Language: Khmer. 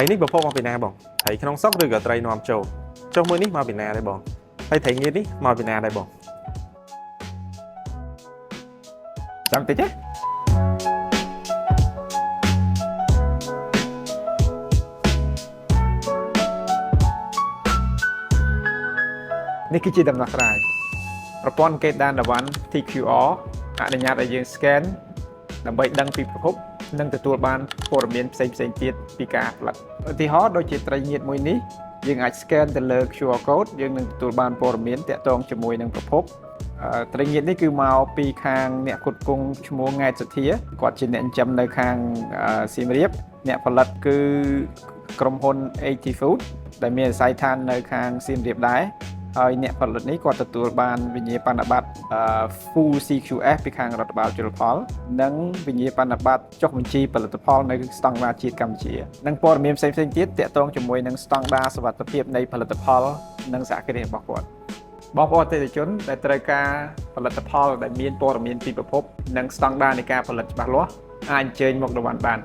ត្រីនេះប្រភពមកពីណាបងត្រីក្នុងស្រុកឬក៏ត្រីនាំចូលចុះមួយនេះមកពីណាដែរបងហើយត្រីងៀតនេះមកពីណាដែរបងចាំតិចទេនេះគឺជាដំណោះស្រាយប្រព័ន្ធកេតដានតវ៉ាន់ TQR អនុញ្ញាតឲ្យយើង scan ដើម្បីដឹងពីប្រភពនិងទទួលបានព័ត៌មានផ្សេងៗទៀតពីការផលិតឧទាហរណ៍ដូចជាត្រីងៀតមួយនេះយើងអាច scan ទៅលើ QR code យើងនឹងទទួលបានព័ត៌មានទាក់ទងជាមួយនឹងប្រភពត្រីងៀតនេះគឺមកពីខាងអ្នកផ្គត់ផ្គង់ឈ្មោះង៉ែតសុធាគាត់ជាអ្នកចិញ្ចឹមនៅខាងសៀមរាបអ្នកផលិតគឺក្រុមហ៊ុន AT Food ដែលមានអាស័យដ្ឋាននៅខាងសៀមរាបដែរហើយអ្នកផលិតនេះគាត់ទទួលបានវិញ្ញាបនបត្រ Full CQF ពីខាងរដ្ឋបាលជលផលនិងវិញ្ញាបនបត្រចុះបញ្ជីផលិតផលនៅស្តង់ដារជាតិកម្ពុជានិងព័ត៌មានផ្សេងៗទៀតទាក់ទងជាមួយនឹងស្តង់ដារសុវត្ថិភាពនៃផលិតផលនិងសហគ្រាសរបស់គាត់បងប្អូនអតិថិជនដែលត្រូវការផលិតផលដែលមានព័ត៌មានពីប្រភពនិងស្តង់ដារនៃការផលិតច្បាស់លាស់អាចអញ្ជើញមកដល់បាន